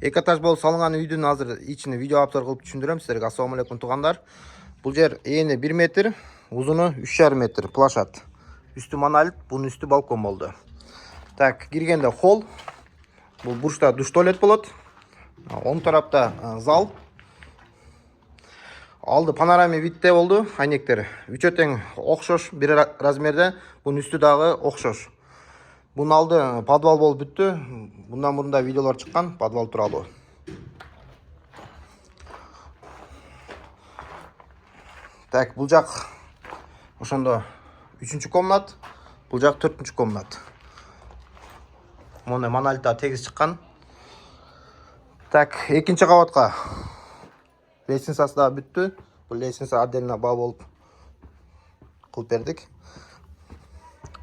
Эки этаж болуп салынган үйдүн азыр ичине видео обзор кылып түшүндүрөм силерге. Ассалому алейкум туугандар. Бул жер эни 1 метр, узуну 3,5 метр плашат. Үстү монолит, бунун үстү балкон болду. Так, киргенде холл. Бул бурчта душ туалет болот. Оң тарапта зал. Алды панорама видте болду. Айнектер үчөө тең окшош бир размерде. Бунун үстү дагы окшош. Бунун алды подвал болуп бүттү. Bundan мурда видеолор чыккан подвал тууралуу. Так, бул жак ошондо 3-чү комнат, бул жак 4-чү комнат. Муну монолитта тегиз чыккан. Так, 2-чи кабатка лестницасы да бүттү. Бул лестница отдельно баа болуп кылып бердик.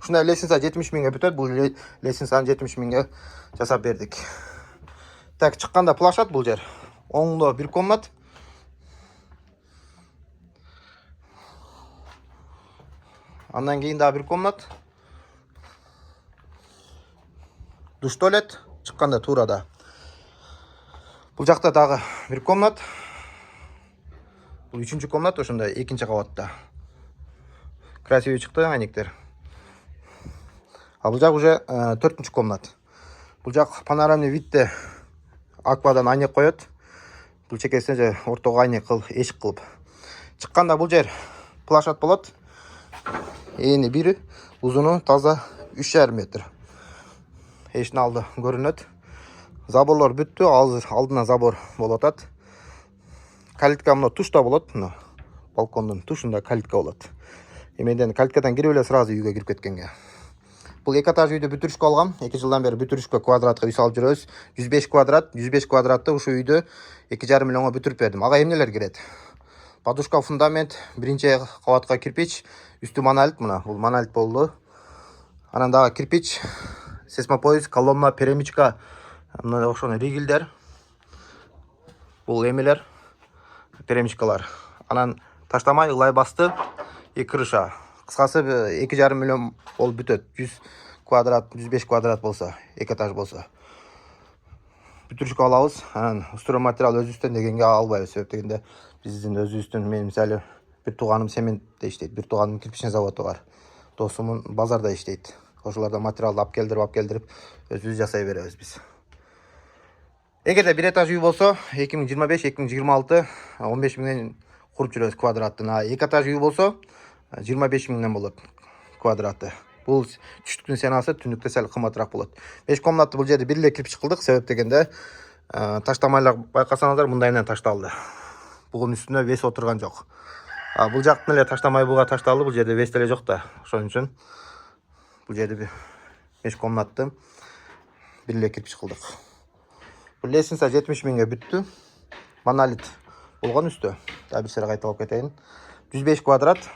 Ушундай лестница 70 миңге бүтөт. Бул лестницаны 70 миңге жасап бердик. Так, чыкканда плашат бул жер. Оңдо 1 комнат. Андан кийин дагы 1 комнат. Душ туалет чыкканда туурада. Бул жакта дагы 1 комнат. Бул 3-чү комнат ошондой 2-чи кабатта. Красивый чыкты айнектер. А бул жак уже 4-чү комнат. Бул жак панорамный видте аквадан айнек коет. Бул чекесине же ортого айнек эшик кылып. Чыкканда бул жер плашат болот. Эни 1, узуну таза 3,5 метр. Эшиктин алды көрүнөт. Заборлор бүттү, азыр алдына забор болуп атат. Калитка мына тушта болот, мына балкондун тушунда калитка болот. Эмеден калиткадан кирип эле сразу үйгө кирип кеткенге. Бул 2 этаж үйдү бүтүрүшкө алгам. 2 жылдан бери бүтүрүшкө квадратка үй салып жүрөбүз. 105 квадрат, 105 квадратты ушу үйдү 2,5 миллионго бүтүрүп бердим. Ага эмнелер кирет? Подушка, фундамент, 1-чи кабатка кирпич, үстү монолит, мына бул монолит болду. Анан дагы кирпич, сесмопояс, колонна, перемичка, мына ошону ригилдер. Бул эмелер, перемичкалар. Анан таштамай ылай басты, и крыша. Кыскасы 2,5 миллион болуп бүтөт. 100 квадрат, 105 квадрат болсо, 2 этаж болсо. Бүтүрүшкө алабыз. Анан стройматериал өзүбүздөн дегенге албайбыз. Себеп дегенде биздин өзүбүздүн, мен мисалы бир тууганым цементте иштейт, бир тууганым кирпичный заводу бар. Досумун базарда иштейт. Ошоларда материалды алып келдирип өзүбүз жасай беребиз биз. Эгерде 1 этаж үй болсо 2025-2026 15 миңден куруп жүрөбүз квадраттын. А 2 этаж үй болсо 25 миңден болот квадраты. Бул түштүктүн ценасы түндүктө сел кымбатыраак болот. 5 комнатты бул жерде бир эле кирпич кылдык. Себеп дегенде таштамайлар байкасаңыздар мындайынан ташталды. Бугун үстүнө вес отурган жок. Бул жактын эле таштамай буга ташталды. Бул жерде вес деле жок да. Ошон үчүн бул жерде 5 комнатты бир эле кирпич кылдык. Бул лестница 70 миңге бүттү. Монолит болгон үстү. Да бир сыйра кайталап кетейин. 105 квадрат.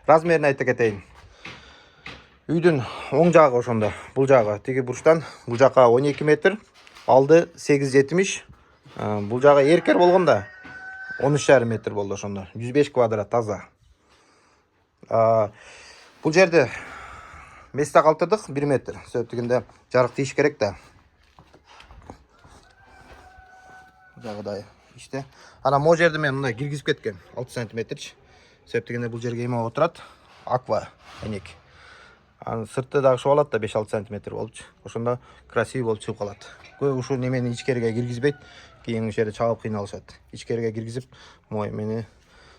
Размерин айтып кетейин. Үйдүн оң жагы ошондо. Бул жагы тиги бурчтан бул жака 12 метр, алды 8,70. Бул жагы эркер болгондо 13,5 метр болду ошондо. 105 квадрат таза. Бул жерде месте калтырдык 1 метр. Себеп дегенде жарык тийиш керек да. Жагыдай иште. Анан могу жерде мен мындай киргизип кеткем 6 сантиметрчи. Себеп дегенде бул жерге эме отурат, аква айнек. Анын сырты дагы шоолат да 5-6 сантиметр болупчу. Ошондо красивый болуп чыгып калат. Көп ушул немени ичкериге киргизбейт. Кийин ушул жерде чабып кыйналышат. Ичкериге киргизип, мой мени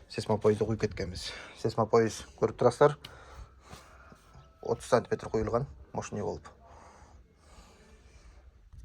сесмопоязды куюп кеткенбиз. Сесмопояз көрүп турасыздар. 30 сантиметр куюлган, мощный болуп.